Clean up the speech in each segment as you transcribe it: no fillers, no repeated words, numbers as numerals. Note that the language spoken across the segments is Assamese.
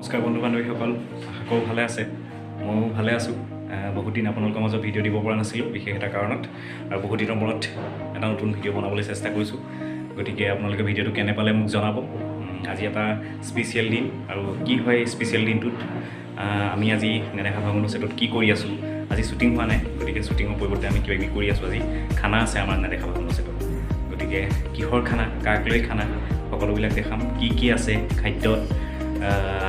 নমস্কাৰ বন্ধু বান্ধৱীসকল, আশা কৰোঁ ভালে আছে। ময়ো ভালে আছোঁ। বহুত দিন আপোনালোকৰ মাজত ভিডিঅ' দিব পৰা নাছিলোঁ বিশেষ এটা কাৰণত, আৰু বহুত দিনৰ মূৰত এটা নতুন ভিডিঅ' বনাবলৈ চেষ্টা কৰিছোঁ। গতিকে আপোনালোকে ভিডিঅ'টো কেনে পালে মোক জনাব। আজি এটা স্পেচিয়েল দিন, আৰু কি হয় স্পেচিয়েল দিনটোত আমি আজি নেদেখা ভাঙোনো ছেটত কি কৰি আছোঁ। আজি শ্বুটিং হোৱা নাই, গতিকে শ্বুটিঙৰ পৰিৱৰ্তে আমি কিবাকিবি কৰি আছোঁ। আজি খানা আছে আমাৰ নেদেখা ভাঙোনো ছেটত। গতিকে কিহৰ খানা, কাক লৈ খানা, সকলোবিলাক দেখাম। কি কি আছে খাদ্যত,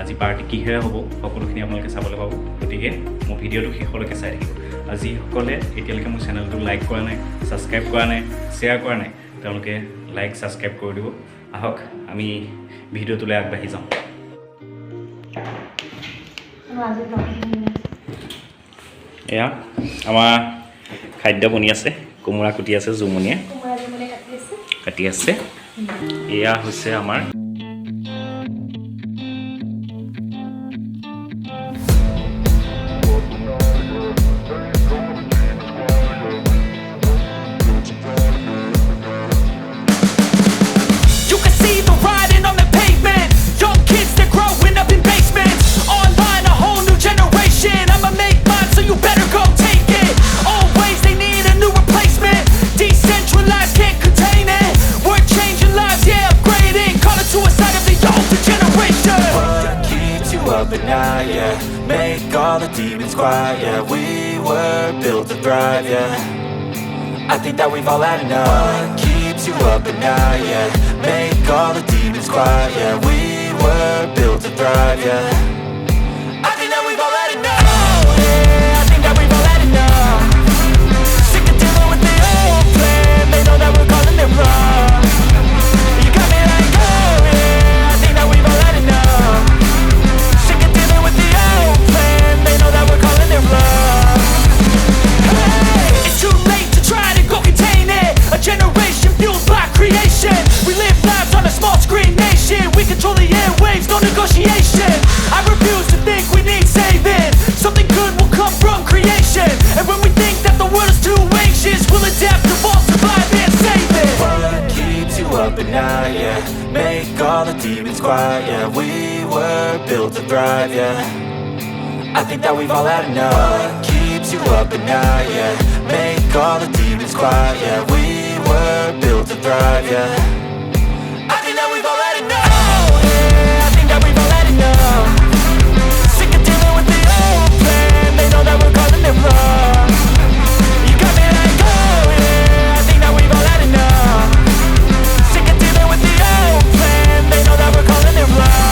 আজি পাৰ্টি কিহেৰে হ'ব, সকলোখিনি আপোনালোকে চাবলৈ পাব। গতিকে মোৰ ভিডিঅ'টো শেষলৈকে চাই থাকিব। আৰু যিসকলে এতিয়ালৈকে মোৰ চেনেলটো লাইক কৰা নাই, ছাবস্ক্ৰাইব কৰা নাই, শ্বেয়াৰ কৰা নাই, তেওঁলোকে লাইক ছাবস্ক্ৰাইব কৰি দিব। আহক আমি ভিডিঅ'টোলৈ আগবাঢ়ি যাওঁ। এয়া আমাৰ খাদ্য বনি আছে। কোমোৰা কুটি আছে, জুমুনিয়ে কাটি আছে। এয়া হৈছে আমাৰ yeah. Make all the demons quiet, yeah. We were built to thrive, yeah. I think that we've all had enough. What keeps you up at night, yeah. Make all the demons quiet, yeah. We were built to thrive, yeah. I think that we've all had enough, yeah. I think that we've all had enough. Sick of dealing with the old plan. They know that we're calling it wrong. You got me like, oh yeah. I think that we've all had enough. It's too late to try to go contain it. A generation fueled by creation. We live lives on a small screen nation. We control the airwaves, no negotiation. I refuse to think we need saving. Something good will come from creation. And when we think that the world is too anxious, we'll adapt, evolve, survive and save it. What keeps you up at night, yeah. Make all the demons quiet, yeah. We were built to thrive, yeah. I think that we've all had enough. What keeps you up at night, yeah. Make all the demons quiet, yeah. We were built to thrive, yeah. I think that we've all had enough, yeah. I think that we've all had enough. Sick of dealing with the old plan. They know that we're calling it wrong. You got me like, oh yeah. I think that we've all had enough. Sick of dealing with the old plan. They know that we're calling it wrong.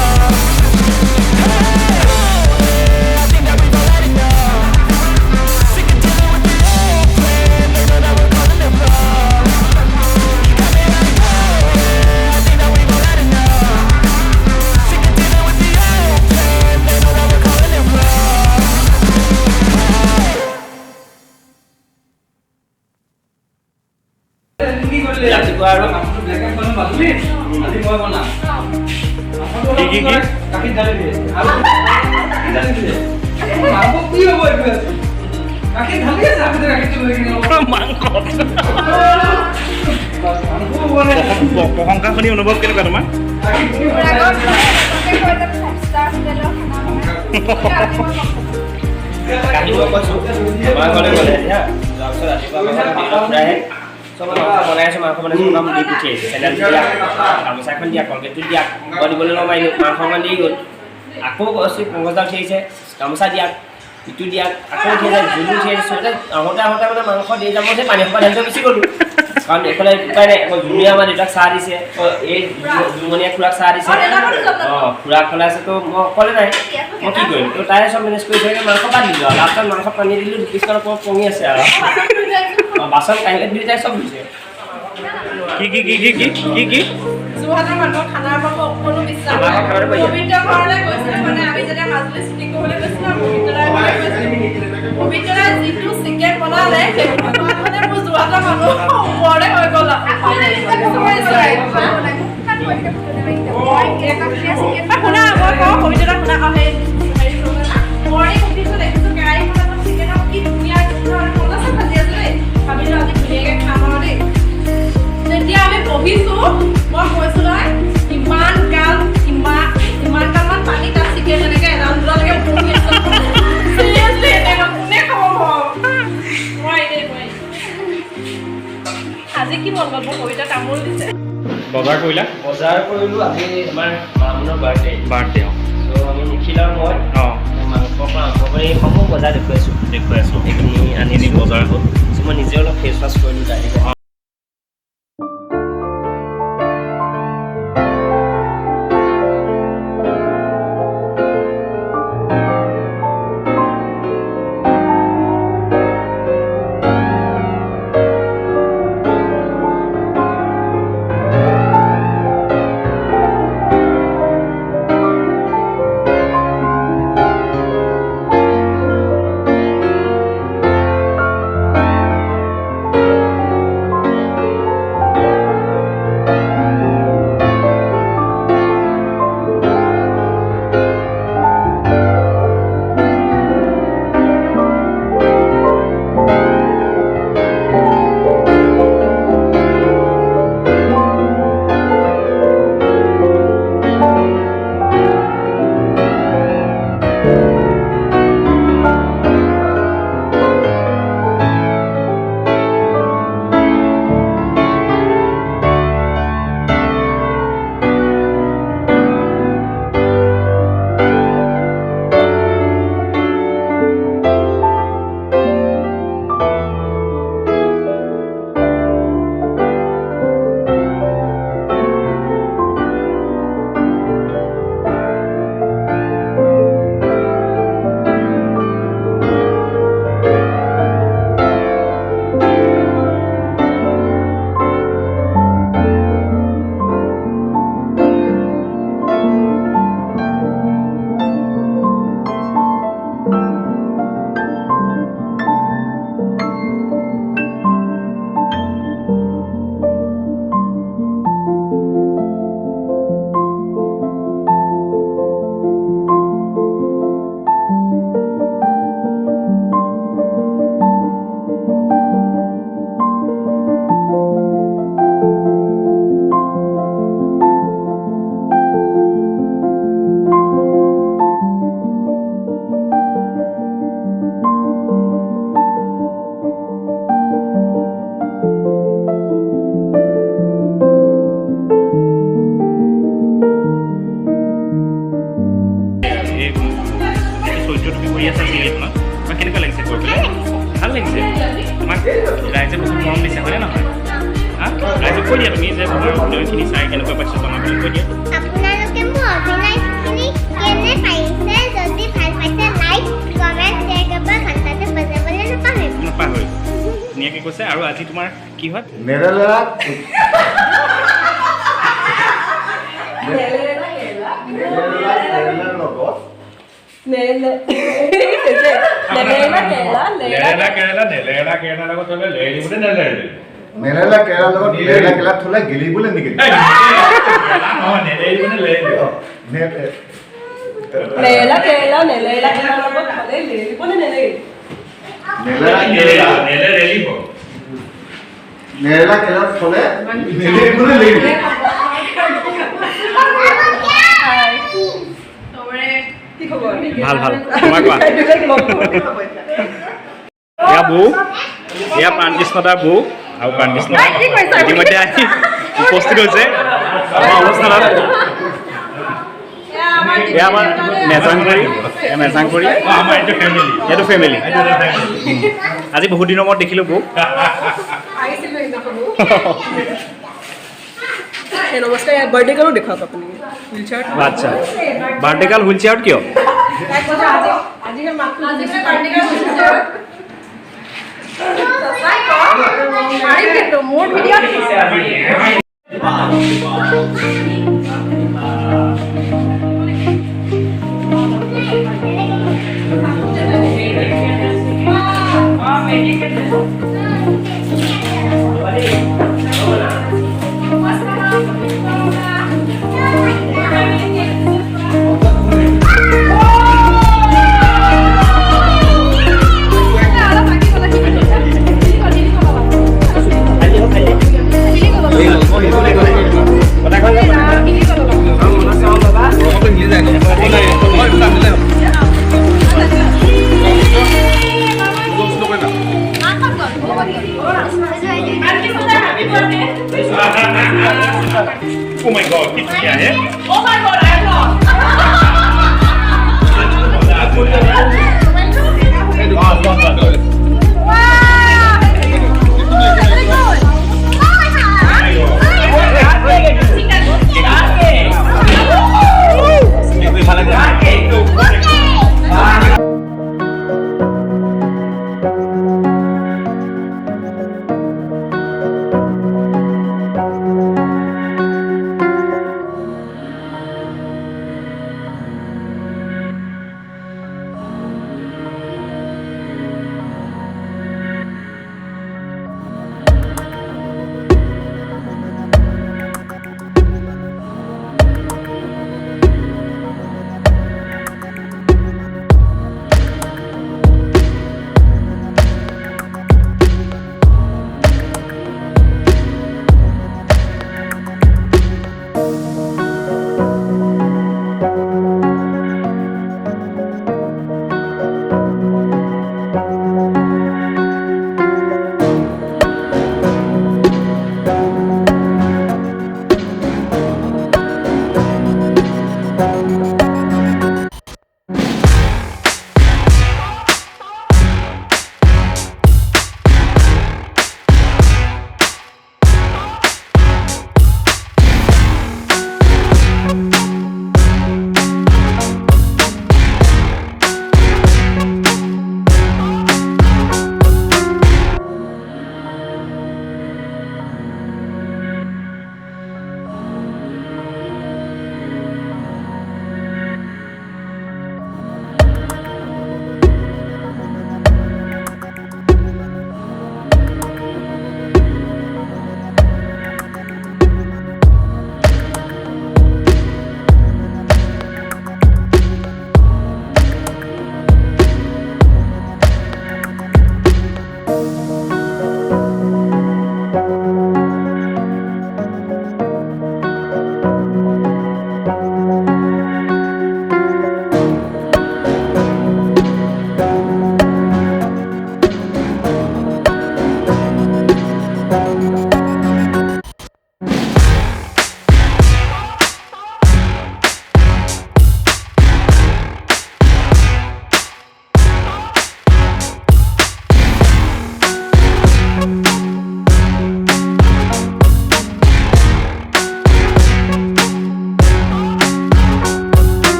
প্ৰশংসা শুনি অনুভৱ কেনেকুৱা তোমাৰ? চব বনাই আছোঁ, মাংস বনাইছোঁ, দি পঠিয়াইছোঁ। চেনেল দিয়া, গামোচাখন দিয়া, কলগেটটো দিয়া, দিবলৈ নমাৰিলোঁ, মাংসমান দি গ'ল। আকৌ কৈছোঁ পংকজদাল উঠিছে, গামোচা দিয়াক, ইটো দিয়াক, আকৌ উঠিছে, জুলু উঠিছে। আহোঁতে মানে মাংস দি যাব যে পানী সোপা ঢালি গুচি গ'লোঁ। কাৰণ এইফালে উপায় নাই। আকৌ জুনুৱে আমাৰ দেউতাক চাহ দিছে, এই জুমনিয়ে খুৰাক চাহ দিছে। খুৰাক খোলা আছে, তো মই অকলে নাই, মই কি কৰিম? তো তাই চব মেনেজ কৰি থৈ মাংস বাদ দিলোঁ। আৰু লাষ্টত মাংস পানী দিলোঁ, দুপিছমান ওপৰত পঙি আছে আৰু বাচন কাঁহী দুইটাই চব দিছে। কি যোৰহাটৰ মানুহৰ খানাৰ পৰা অকণো বিশ্বাস নাই। পবিত্ৰ ঘৰলৈ গৈছিলে, মানে আমি যেতিয়া মাজুলী শ্বুটিং কৰিবলৈ গৈছিলোঁ, পবিত্ৰাই যিটো চিকেন বনালে সেইটো মানে মোৰ যোৰহাটৰ মানুহ ওপৰতে হৈ গ'ল। শুনা মই কওঁ, পবিত্ৰা শুনা কওঁ, সেই মৰ্ণিং উঠিছোঁ দেখিছোঁ কেৰাহীখনত চিকেনৰ কি ধুনীয়া মজা ভাজি আছে দেই। ভাবিলোঁ আজি ধুনীয়াকৈ খাম আৰু দেই। যেতিয়া আমি বহিছোঁ, মই কৈছোঁ নহয় ইমান গাল মান পানী তাত চিকেন এনেকৈ বজাৰ কৰিলা বজাৰ কৰিলোঁ আজি আমাৰ মামুনৰ বাৰ্থডে অঁ চ' আমি নিখিল আৰু মই অঁ মাংসৰ পৰা আৰম্ভ কৰি সমূহ বজাৰ দেখুৱাইছোঁ সেইখিনি আনি বজাৰ হ'ল চ' মই নিজে অলপ ফেচ ৱাছ কৰিলোঁ ডাইৰেক্ট কেনেকুৱা লাগিছে গৈ পেলাই ভাল লাগিছে তোমাক ৰাইজে বহুত মৰম দিছে হয়নে নহয় ৰাইজে কৈ দিয়া তুমি যে তোমাৰ অভিনয়খিনি চাই কেনেকুৱা পাইছোঁ জনাবলৈ কৈ দিয়া আপোনালোকে মোৰ অভিনয়খিনি কেনে পাইছে যদি ভাল পাইছে লাইক কমেণ্ট শ্বেয়াৰ কৰিব ঘণ্টাটো বজাবলৈ নাপাহৰিব ধুনীয়াকৈ কৈছে আৰু আজি তোমাৰ কি হয় নেলেলা কেৰালাৰ লগত লেলা কেলা থলে গিলিবলৈ নেকি নেলা কেলা নেলা কেলা লগত খালে লেলিব নে নেলেই নেলেলা কেলা থলে গিলিবলৈ নেকি ভাল ভাল তোমাৰ কোৱা এয়া বৌ এয়া প্ৰাণকৃষ্ণদাৰ বৌ আৰু প্ৰাণকৃষ্ণ ইতিমধ্যে আহি উপস্থিত হৈছে আমাৰ অনুষ্ঠানত এয়া আমাৰ মেজাংকৰি এইটো ফেমিলি আজি বহুত দিনৰ মূৰত দেখিলোঁ বৌ নমস্কাৰ বাৰ্থডে গালো দেখুৱাওক আপুনি আচ্ছা বাৰ্থডে গাৰ্ল হুইল চেয়াৰত কিয় মোৰ ভিডিঅ' কথা কৈ क्या है Oh my god, I'm lost.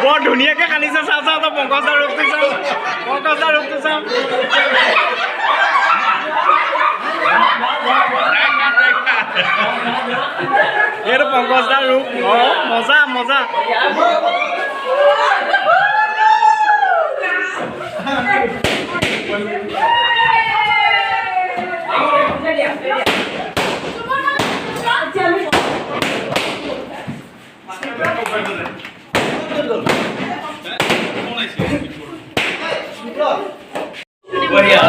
বৰ ধুনীয়াকৈ কান্দিছে চাওঁ চাওঁ তো পংকজদাৰ ৰূপটো চাওঁ পংকজদাৰ ৰূপটো চাওঁ এইটো পংকজদাৰ ৰূপ অঁ মজা মজা बढ़िया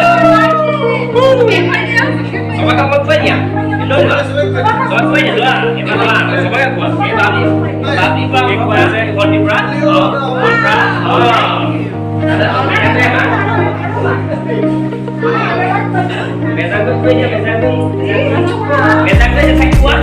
sama kamu banyak itu lah soal banyak lah kita lah sama yang kuat kita tapi bang kuat saya konti berat berat ada orang yang ada besar tu banyak besar tu saya kuat